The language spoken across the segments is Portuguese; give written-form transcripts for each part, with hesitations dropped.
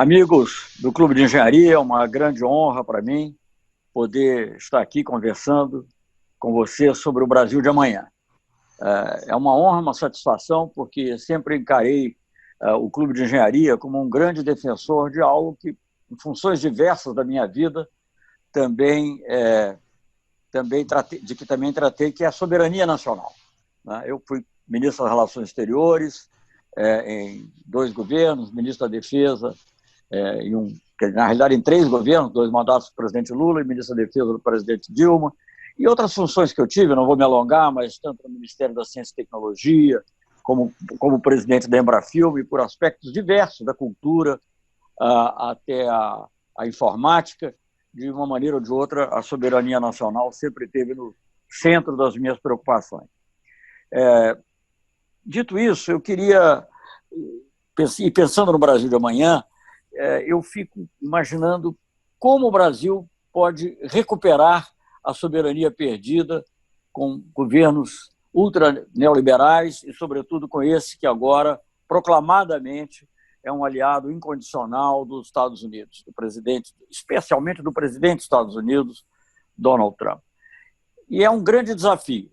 Amigos do Clube de Engenharia, é uma grande honra para mim poder estar aqui conversando com você sobre o Brasil de amanhã. É uma honra, uma satisfação, porque sempre encarei o Clube de Engenharia como um grande defensor de algo que, em funções diversas da minha vida, também tratei, que é a soberania nacional. Eu fui ministro das Relações Exteriores em 2 governos, ministro da Defesa na realidade, em 3 governos, 2 mandatos do presidente Lula e ministro da Defesa do presidente Dilma, e outras funções que eu tive, não vou me alongar, mas tanto no Ministério da Ciência e Tecnologia, como presidente da Embrafilme, por aspectos diversos, da cultura até a informática, de uma maneira ou de outra, a soberania nacional sempre esteve no centro das minhas preocupações. Dito isso, eu queria, pensando no Brasil de amanhã, eu fico imaginando como o Brasil pode recuperar a soberania perdida com governos ultra-neoliberais e, sobretudo, com esse que agora, proclamadamente, é um aliado incondicional dos Estados Unidos, do presidente, especialmente do presidente dos Estados Unidos, Donald Trump. E é um grande desafio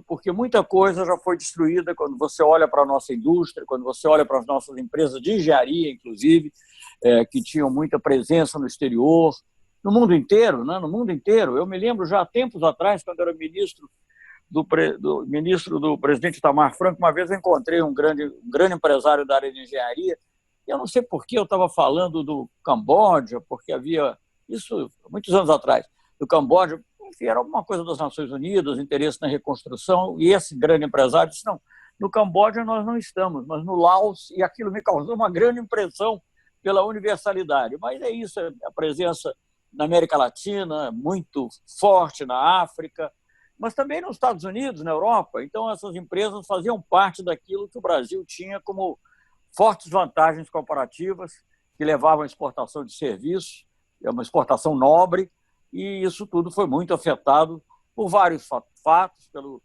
porque muita coisa já foi destruída quando você olha para a nossa indústria, quando você olha para as nossas empresas de engenharia, inclusive, que tinham muita presença no exterior, no mundo inteiro, né? No mundo inteiro. Eu me lembro já há tempos atrás, quando eu era ministro do presidente Itamar Franco, uma vez eu encontrei um grande empresário da área de engenharia, e eu não sei por que eu estava falando do Camboja, porque havia, isso muitos anos atrás, do Camboja, enfim, era alguma coisa das Nações Unidas, interesse na reconstrução, e esse grande empresário disse, não, no Camboja nós não estamos, mas no Laos, e aquilo me causou uma grande impressão pela universalidade. Mas é isso, a presença na América Latina, muito forte na África, mas também nos Estados Unidos, na Europa. Então, essas empresas faziam parte daquilo que o Brasil tinha como fortes vantagens comparativas, que levavam à exportação de serviços, é uma exportação nobre, e isso tudo foi muito afetado por vários fatos, pela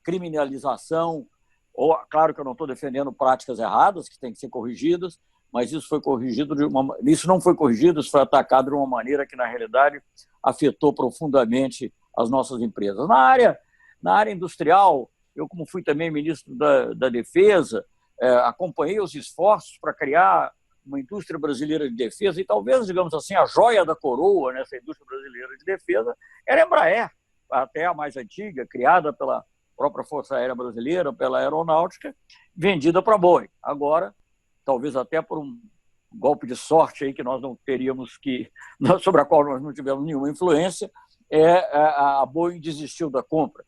criminalização, ou, claro que eu não estou defendendo práticas erradas, que têm que ser corrigidas, mas isso não foi corrigido, isso foi atacado de uma maneira que, na realidade, afetou profundamente as nossas empresas. Na área industrial, eu, como fui também ministro da Defesa, acompanhei os esforços para criar uma indústria brasileira de defesa, e talvez, digamos assim, a joia da coroa nessa indústria brasileira de defesa era a Embraer, até a mais antiga, criada pela própria Força Aérea Brasileira, pela Aeronáutica, vendida para a Boeing. Agora, talvez até por um golpe de sorte aí que nós não teríamos sobre a qual nós não tivemos nenhuma influência, a Boeing desistiu da compra.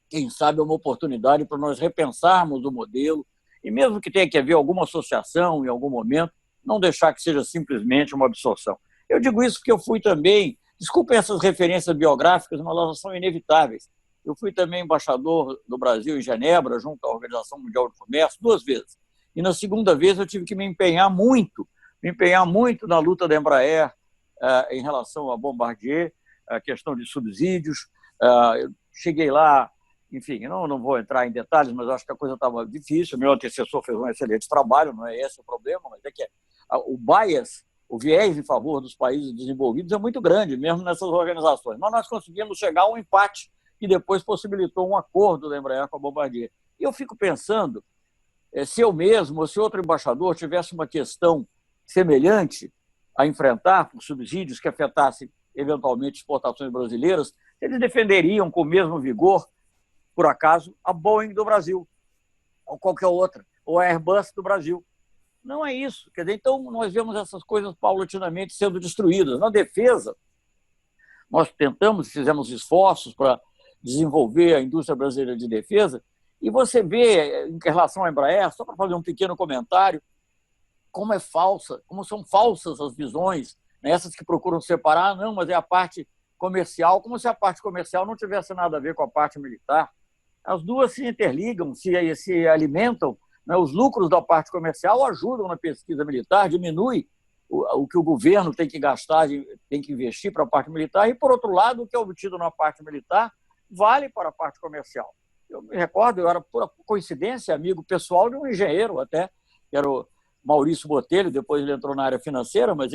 Quem sabe é uma oportunidade para nós repensarmos o modelo, e mesmo que tenha que haver alguma associação em algum momento, não deixar que seja simplesmente uma absorção. Eu digo isso porque eu fui também, desculpem essas referências biográficas, mas elas são inevitáveis. Eu fui também embaixador do Brasil em Genebra, junto à Organização Mundial do Comércio, 2 vezes. E na segunda vez eu tive que me empenhar muito na luta da Embraer em relação a Bombardier, a questão de subsídios. Eu cheguei lá, enfim, não vou entrar em detalhes, mas acho que a coisa estava difícil. O meu antecessor fez um excelente trabalho, não é esse o problema, mas é que o bias, o viés em favor dos países desenvolvidos é muito grande, mesmo nessas organizações. Mas nós conseguimos chegar a um empate que depois possibilitou um acordo da Embraer com a Bombardier. E eu fico pensando, se eu mesmo ou se outro embaixador tivesse uma questão semelhante a enfrentar por subsídios que afetassem eventualmente exportações brasileiras, eles defenderiam com o mesmo vigor, por acaso, a Boeing do Brasil, ou qualquer outra, ou a Airbus do Brasil. Não é isso. Quer dizer, então, nós vemos essas coisas paulatinamente sendo destruídas. Na defesa, nós fizemos esforços para desenvolver a indústria brasileira de defesa, e você vê, em relação à Embraer, só para fazer um pequeno comentário, como são falsas as visões, né? Essas que procuram separar, não, mas é a parte comercial, como se a parte comercial não tivesse nada a ver com a parte militar. As duas se interligam, se alimentam, né? Os lucros da parte comercial ajudam na pesquisa militar, diminui o que o governo tem que gastar, tem que investir para a parte militar, e, por outro lado, o que é obtido na parte militar vale para a parte comercial. Eu me recordo, eu era, por coincidência, amigo pessoal de um engenheiro até, que era Maurício Botelho, depois ele entrou na área financeira, mas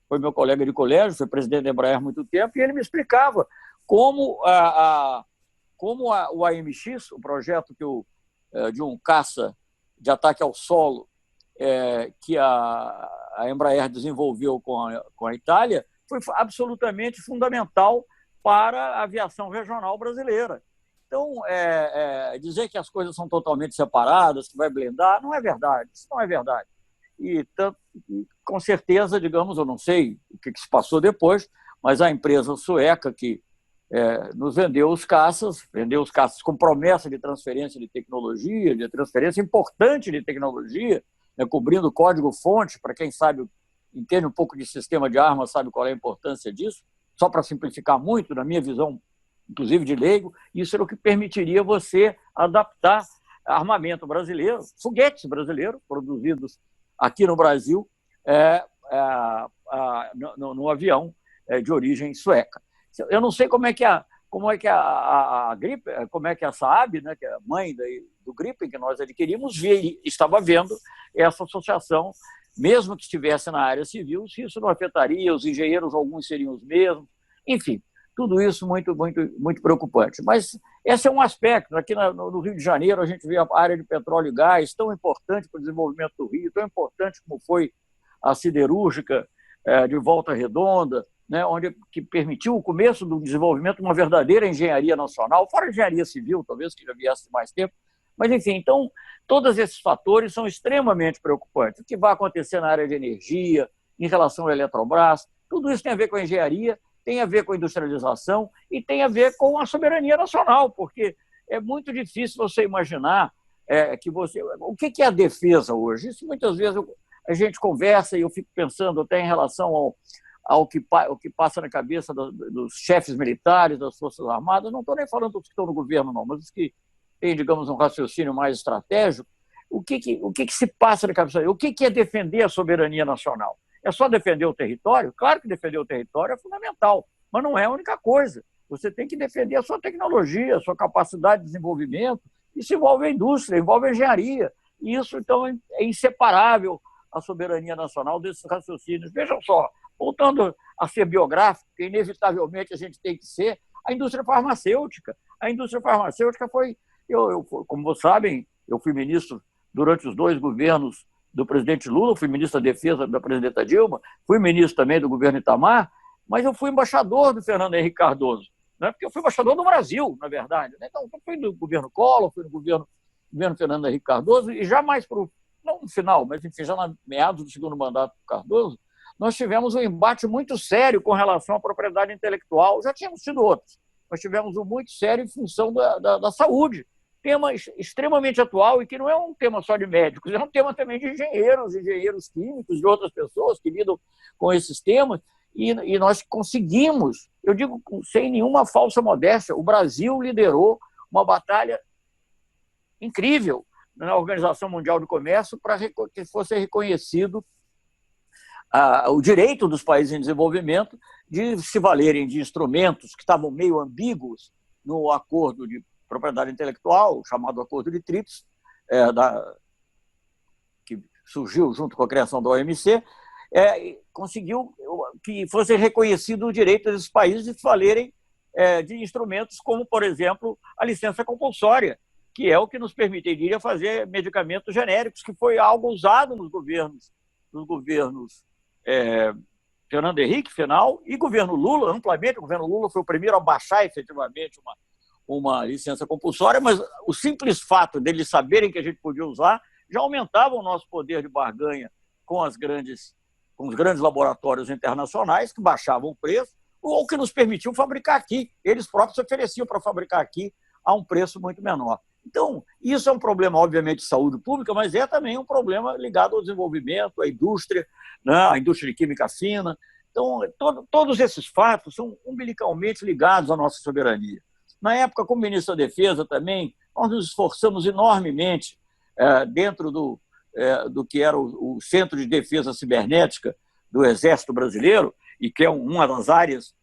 foi meu colega de colégio, foi presidente da Embraer há muito tempo, e ele me explicava como o AMX, o projeto de um caça de ataque ao solo que a Embraer desenvolveu com a Itália, foi absolutamente fundamental para a aviação regional brasileira. Então, dizer que as coisas são totalmente separadas, que vai blindar, não é verdade. Isso não é verdade. E com certeza, digamos, eu não sei o que se passou depois, mas a empresa sueca que nos vendeu os caças com promessa de transferência de tecnologia, de transferência importante de tecnologia, cobrindo código-fonte, para quem sabe, entende um pouco de sistema de armas, sabe qual é a importância disso, só para simplificar muito, na minha visão, inclusive de leigo, isso era o que permitiria você adaptar armamento brasileiro, foguetes brasileiros produzidos aqui no Brasil, no avião de origem sueca. Eu não sei como é que a Gripen, como é que a Saab, né, que é a mãe do Gripen que nós adquirimos, estava vendo essa associação, mesmo que estivesse na área civil, se isso não afetaria, os engenheiros, alguns seriam os mesmos, enfim, tudo isso muito, muito, muito preocupante. Mas esse é um aspecto. Aqui no Rio de Janeiro, a gente vê a área de petróleo e gás tão importante para o desenvolvimento do Rio, tão importante como foi a siderúrgica de Volta Redonda, né, que permitiu o começo do desenvolvimento de uma verdadeira engenharia nacional, fora a engenharia civil, talvez, que já viesse mais tempo. Mas, enfim, então, todos esses fatores são extremamente preocupantes. O que vai acontecer na área de energia, em relação à Eletrobras, tudo isso tem a ver com a engenharia, tem a ver com a industrialização e tem a ver com a soberania nacional, porque é muito difícil você imaginar o que é a defesa hoje. Isso muitas vezes a gente conversa e eu fico pensando até em relação ao que passa na cabeça dos chefes militares, das Forças Armadas. Não estou nem falando dos que estão no governo, não, mas os que têm, digamos, um raciocínio mais estratégico. O que se passa na cabeça? O que é defender a soberania nacional? É só defender o território? Claro que defender o território é fundamental, mas não é a única coisa. Você tem que defender a sua tecnologia, a sua capacidade de desenvolvimento. Isso envolve a indústria, envolve a engenharia. E isso, então, é inseparável a soberania nacional desses raciocínios. Vejam só, voltando a ser biográfico, que inevitavelmente a gente tem que ser, a indústria farmacêutica. A indústria farmacêutica foi... como vocês sabem, eu fui ministro durante os 2 governos do presidente Lula, fui ministro da Defesa da presidenta Dilma, fui ministro também do governo Itamar, mas eu fui embaixador do Fernando Henrique Cardoso, né? Porque eu fui embaixador do Brasil, na verdade. Né? Então, eu fui no governo Collor, fui no governo Fernando Henrique Cardoso, e já mais não no final, mas enfim, já na meados do segundo mandato do Cardoso, nós tivemos um embate muito sério com relação à propriedade intelectual. Já tínhamos tido outros, mas tivemos um muito sério em função da saúde. Tema extremamente atual e que não é um tema só de médicos, é um tema também de engenheiros químicos, de outras pessoas que lidam com esses temas, e nós conseguimos, eu digo sem nenhuma falsa modéstia, o Brasil liderou uma batalha incrível na Organização Mundial do Comércio para que fosse reconhecido o direito dos países em desenvolvimento de se valerem de instrumentos que estavam meio ambíguos no acordo de propriedade intelectual, chamado Acordo de TRIPS, que surgiu junto com a criação da OMC, conseguiu que fosse reconhecido o direito desses países de se valerem de instrumentos como, por exemplo, a licença compulsória, que é o que nos permitiria fazer medicamentos genéricos, que foi algo usado nos governos Fernando Henrique, final, e governo Lula, amplamente. O governo Lula foi o primeiro a baixar efetivamente uma licença compulsória, mas o simples fato deles saberem que a gente podia usar já aumentava o nosso poder de barganha com os grandes laboratórios internacionais, que baixavam o preço, ou que nos permitiam fabricar aqui. Eles próprios se ofereciam para fabricar aqui a um preço muito menor. Então, isso é um problema, obviamente, de saúde pública, mas é também um problema ligado ao desenvolvimento, à indústria, né, à indústria de química fina. Então, todos esses fatos são umbilicalmente ligados à nossa soberania. Na época, como ministro da Defesa também, nós nos esforçamos enormemente dentro do que era o Centro de Defesa Cibernética do Exército Brasileiro, e que é uma das áreas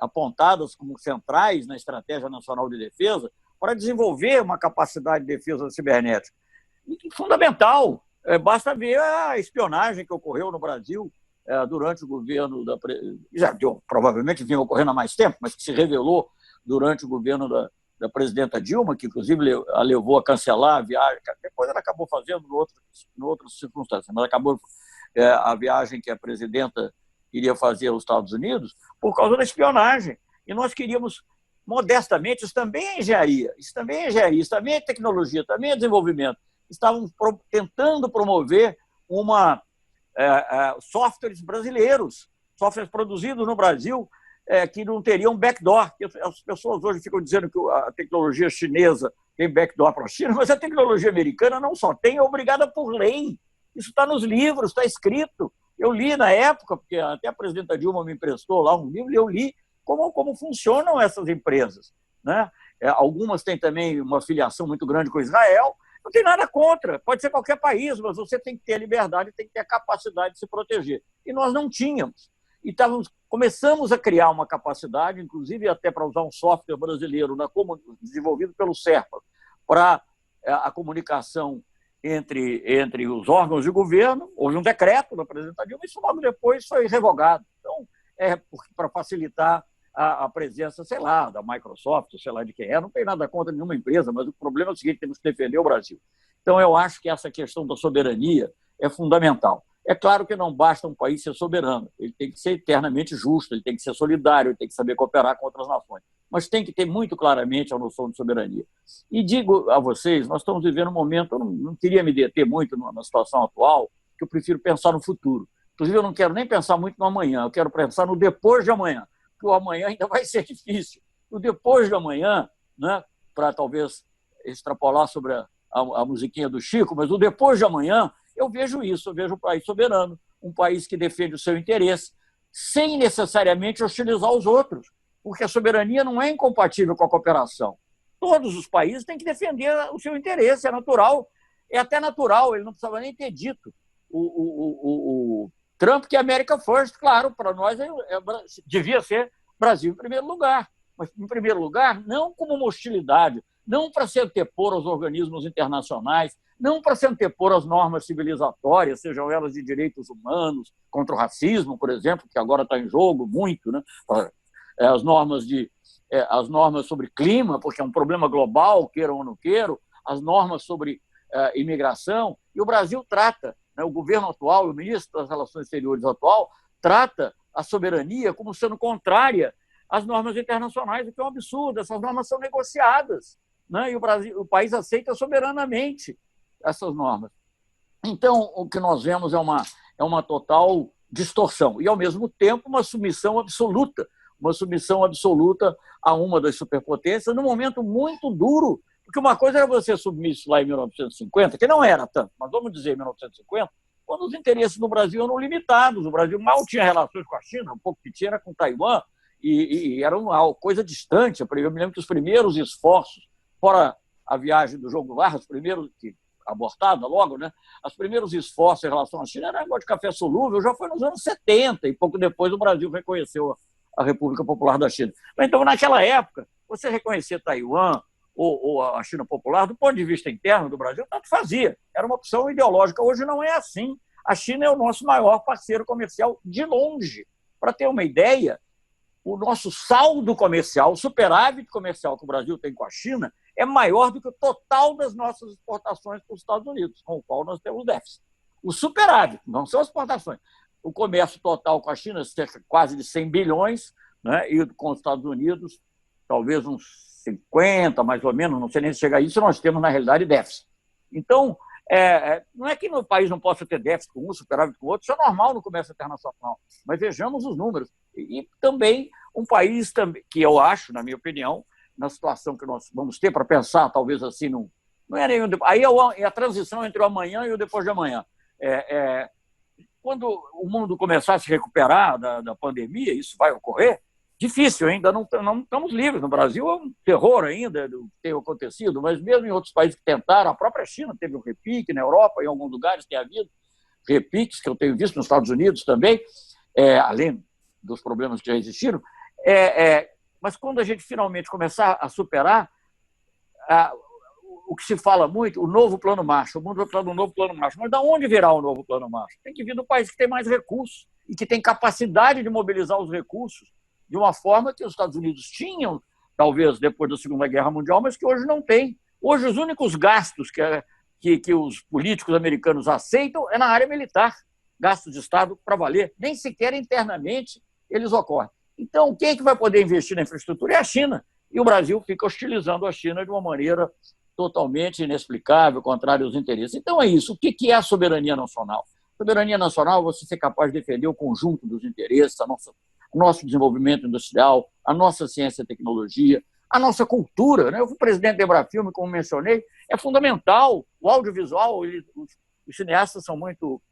apontadas como centrais na Estratégia Nacional de Defesa, para desenvolver uma capacidade de defesa cibernética. E fundamental. Basta ver a espionagem que ocorreu no Brasil durante o governo provavelmente vinha ocorrendo há mais tempo, mas que se revelou durante o governo da presidenta Dilma, que inclusive a levou a cancelar a viagem. Depois ela acabou fazendo em outras circunstâncias, mas acabou a viagem que a presidenta queria fazer aos Estados Unidos por causa da espionagem. E nós queríamos, modestamente, isso também é engenharia, isso também é tecnologia, também é desenvolvimento. Estavam tentando promover softwares brasileiros, softwares produzidos no Brasil, que não teriam backdoor. As pessoas hoje ficam dizendo que a tecnologia chinesa tem backdoor para a China, mas a tecnologia americana não só tem, é obrigada por lei. Isso está nos livros, está escrito. Eu li na época, porque até a presidenta Dilma me emprestou lá um livro, e eu li como funcionam essas empresas, né? Algumas têm também uma filiação muito grande com Israel. Não tem nada contra, pode ser qualquer país, mas você tem que ter a liberdade, tem que ter a capacidade de se proteger. E nós não tínhamos. E começamos a criar uma capacidade, inclusive até para usar um software brasileiro desenvolvido pelo SERPA, para a comunicação entre os órgãos de governo. Houve um decreto da presidenta Dilma, e isso logo depois foi revogado. Então, para facilitar a presença, sei lá, da Microsoft, sei lá de quem é, não tem nada contra nenhuma empresa, mas o problema é o seguinte: temos que defender o Brasil. Então, eu acho que essa questão da soberania é fundamental. É claro que não basta um país ser soberano, ele tem que ser eternamente justo, ele tem que ser solidário, ele tem que saber cooperar com outras nações, mas tem que ter muito claramente a noção de soberania. E digo a vocês, nós estamos vivendo um momento, eu não queria me deter muito na situação atual, que eu prefiro pensar no futuro. Inclusive, eu não quero nem pensar muito no amanhã, eu quero pensar no depois de amanhã, porque o amanhã ainda vai ser difícil. O depois de amanhã, né, para talvez extrapolar sobre a musiquinha do Chico, mas o depois de amanhã, eu vejo isso, eu vejo um país soberano, um país que defende o seu interesse, sem necessariamente hostilizar os outros, porque a soberania não é incompatível com a cooperação. Todos os países têm que defender o seu interesse, é natural, é até natural, ele não precisava nem ter dito. O Trump, que é America First, claro, para nós devia ser Brasil em primeiro lugar, mas em primeiro lugar não como uma hostilidade, não para se antepor aos organismos internacionais, não para se antepor às normas civilizatórias, sejam elas de direitos humanos, contra o racismo, por exemplo, que agora está em jogo muito, né? As normas sobre clima, porque é um problema global, queiram ou não queiram, as normas sobre imigração, e o Brasil trata, né, o governo atual, o ministro das Relações Exteriores atual, trata a soberania como sendo contrária às normas internacionais, o que é um absurdo. Essas normas são negociadas, né, e o país aceita soberanamente essas normas. Então, o que nós vemos é uma total distorção e, ao mesmo tempo, uma submissão absoluta a uma das superpotências, num momento muito duro, porque uma coisa era você submisso lá em 1950, que não era tanto, mas vamos dizer 1950, quando os interesses do Brasil eram limitados. O Brasil mal tinha relações com a China, um pouco que tinha era com Taiwan, e era uma coisa distante. Eu me lembro que os primeiros esforços, fora a viagem do João Goulart, os primeiros, que abortada logo, né? Os primeiros esforços em relação à China era negócio de café solúvel, já foi nos anos 70, e pouco depois o Brasil reconheceu a República Popular da China. Então, naquela época, você reconhecer Taiwan ou a China Popular, do ponto de vista interno do Brasil, tanto fazia. Era uma opção ideológica. Hoje não é assim. A China é o nosso maior parceiro comercial de longe. Para ter uma ideia, o nosso saldo comercial, o superávit comercial que o Brasil tem com a China, é maior do que o total das nossas exportações para os Estados Unidos, com o qual nós temos déficit. O superávit, não são as exportações. O comércio total com a China é quase de 100 bilhões, né? E com os Estados Unidos, talvez uns 50, mais ou menos, não sei nem se chega a isso, nós temos, na realidade, déficit. Então, não é que no país não possa ter déficit com um, superávit com o outro, isso é normal no comércio internacional, mas vejamos os números. E também um país que eu acho, na minha opinião, na situação que nós vamos ter para pensar, talvez assim, não é nenhum. Aí é a transição entre o amanhã e o depois de amanhã. Quando o mundo começar a se recuperar da pandemia, isso vai ocorrer, difícil, ainda não estamos livres. No Brasil é um terror ainda do que tem acontecido, mas mesmo em outros países que tentaram, a própria China teve um repique, na Europa, em alguns lugares tem havido repiques, que eu tenho visto nos Estados Unidos também, além dos problemas que já existiram. Mas quando a gente finalmente começar a superar, o que se fala muito, o novo plano Marshall, o mundo vai precisar de um novo plano Marshall. Mas de onde virá o novo plano Marshall? Tem que vir do país que tem mais recursos e que tem capacidade de mobilizar os recursos de uma forma que os Estados Unidos tinham, talvez depois da Segunda Guerra Mundial, mas que hoje não tem. Hoje, os únicos gastos que os políticos americanos aceitam é na área militar, gastos de Estado para valer. Nem sequer internamente eles ocorrem. Então, quem é que vai poder investir na infraestrutura? É a China. E o Brasil fica hostilizando a China de uma maneira totalmente inexplicável, contrária aos interesses. Então, é isso. O que é a soberania nacional? Soberania nacional é você ser capaz de defender o conjunto dos interesses, o nosso desenvolvimento industrial, a nossa ciência e tecnologia, a nossa cultura. Né? Eu fui presidente da Embrafilme, como mencionei, é fundamental. O audiovisual, os cineastas são muito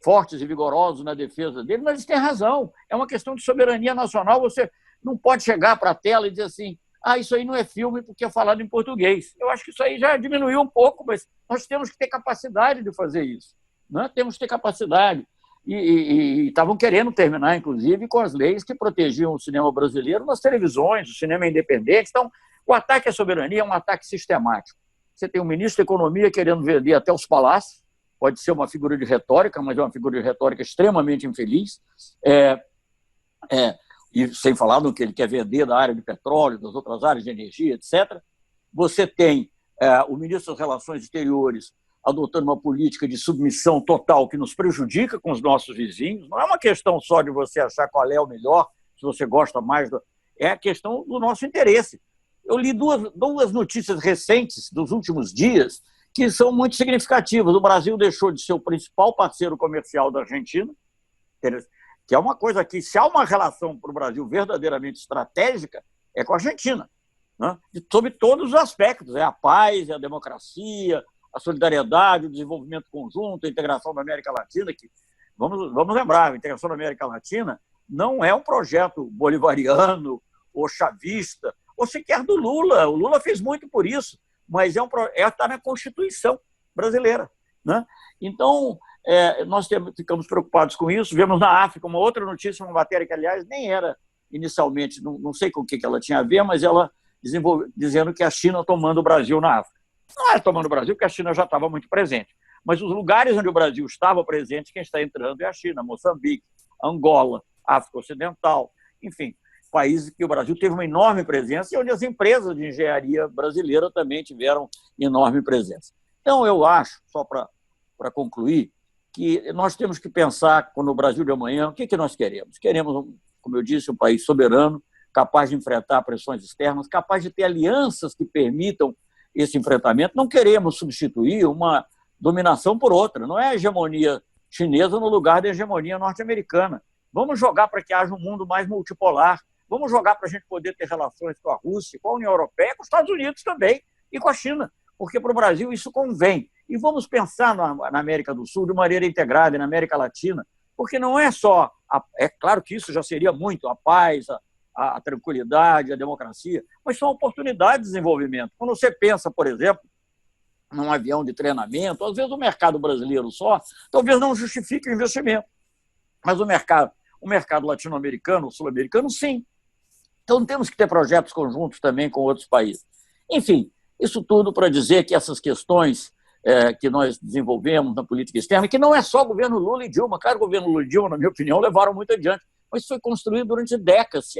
fortes e vigorosos na defesa dele, mas eles têm razão. É uma questão de soberania nacional. Você não pode chegar para a tela e dizer assim: isso aí não é filme porque é falado em português. Eu acho que isso aí já diminuiu um pouco, mas nós temos que ter capacidade de fazer isso. Né? Temos que ter capacidade. E estavam querendo terminar, inclusive, com as leis que protegiam o cinema brasileiro nas televisões, o cinema independente. Então, o ataque à soberania é um ataque sistemático. Você tem um ministro da Economia querendo vender até os palácios, pode ser uma figura de retórica, mas é uma figura de retórica extremamente infeliz, e sem falar no que ele quer vender da área de petróleo, das outras áreas de energia, etc. Você tem o ministro das Relações Exteriores adotando uma política de submissão total que nos prejudica com os nossos vizinhos. Não é uma questão só de você achar qual é o melhor, se você gosta mais, é a questão do nosso interesse. Eu li duas notícias recentes dos últimos dias que são muito significativas. O Brasil deixou de ser o principal parceiro comercial da Argentina, que é uma coisa que, se há uma relação para o Brasil verdadeiramente estratégica, é com a Argentina, né? Sob todos os aspectos. É a paz, é a democracia, a solidariedade, o desenvolvimento conjunto, a integração da América Latina, que, vamos lembrar, a integração da América Latina não é um projeto bolivariano ou chavista, ou sequer do Lula. O Lula fez muito por isso, mas está na Constituição brasileira. Né? Então, nós ficamos preocupados com isso. Vemos na África uma outra notícia, uma matéria que, aliás, nem era inicialmente, não sei com o que ela tinha a ver, mas ela dizendo que a China tomando o Brasil na África. Não é tomando o Brasil, porque a China já estava muito presente. Mas os lugares onde o Brasil estava presente, quem está entrando é a China, Moçambique, Angola, África Ocidental, enfim, países que o Brasil teve uma enorme presença e onde as empresas de engenharia brasileira também tiveram enorme presença. Então, eu acho, só para concluir, que nós temos que pensar, no Brasil de amanhã, o que nós queremos? Queremos, como eu disse, um país soberano, capaz de enfrentar pressões externas, capaz de ter alianças que permitam esse enfrentamento. Não queremos substituir uma dominação por outra. Não é a hegemonia chinesa no lugar da hegemonia norte-americana. Vamos jogar para que haja um mundo mais multipolar. Vamos jogar para a gente poder ter relações com a Rússia, com a União Europeia, com os Estados Unidos também e com a China, porque para o Brasil isso convém. E vamos pensar na América do Sul de maneira integrada e na América Latina, porque não é só... É claro que isso já seria muito a paz, a tranquilidade, a democracia, mas são oportunidades de desenvolvimento. Quando você pensa, por exemplo, num avião de treinamento, às vezes o mercado brasileiro só, talvez não justifique o investimento, mas o mercado latino-americano, sul-americano, sim. Então temos que ter projetos conjuntos também com outros países. Enfim, isso tudo para dizer que essas questões que nós desenvolvemos na política externa, que não é só o governo Lula e Dilma, claro, o governo Lula e Dilma, na minha opinião, levaram muito adiante, mas isso foi construído durante décadas.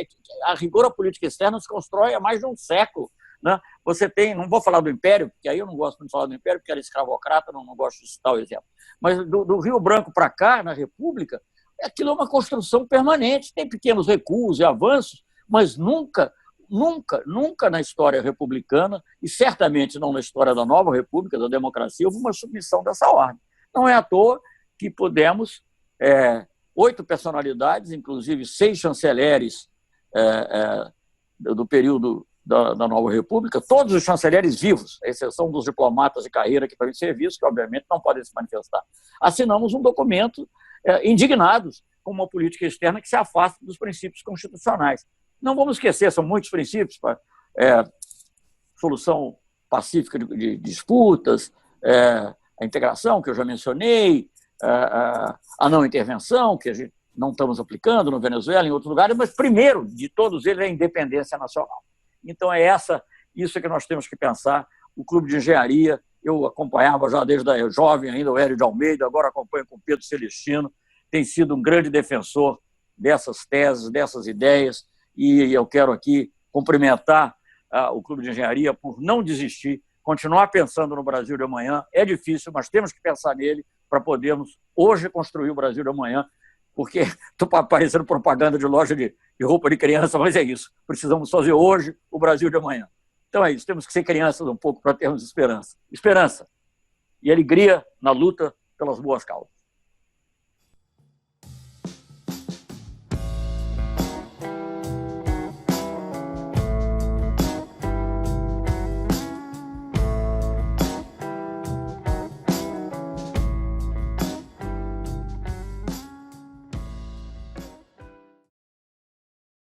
A rigor, a política externa se constrói há mais de um século. Né? Você tem, não vou falar do Império, porque aí eu não gosto muito de falar do Império, porque era escravocrata, não gosto de citar o exemplo. Mas do Rio Branco para cá, na República, aquilo é uma construção permanente. Tem pequenos recuos e avanços, mas nunca na história republicana, e certamente não na história da nova República, da democracia, houve uma submissão dessa ordem. Não é à toa que pudemos... 8 personalidades, inclusive 6 chanceleres do período da Nova República, todos os chanceleres vivos, à exceção dos diplomatas de carreira que estão em serviço, que obviamente não podem se manifestar. Assinamos um documento indignados com uma política externa que se afasta dos princípios constitucionais. Não vamos esquecer, são muitos princípios para solução pacífica de disputas, a integração, que eu já mencionei, a não intervenção, que a gente não estamos aplicando no Venezuela, em outros lugares, mas primeiro de todos eles é a independência nacional. Então é isso que nós temos que pensar, o Clube de Engenharia, eu acompanhava já desde jovem ainda o Hélio de Almeida, agora acompanho com o Pedro Celestino, tem sido um grande defensor dessas teses, dessas ideias, e eu quero aqui cumprimentar o Clube de Engenharia por não desistir, continuar pensando no Brasil de amanhã. É difícil, mas temos que pensar nele para podermos hoje construir o Brasil de amanhã, porque estou parecendo propaganda de loja de roupa de criança, mas é isso. Precisamos fazer hoje o Brasil de amanhã. Então é isso, temos que ser crianças um pouco para termos esperança. Esperança e alegria na luta pelas boas causas.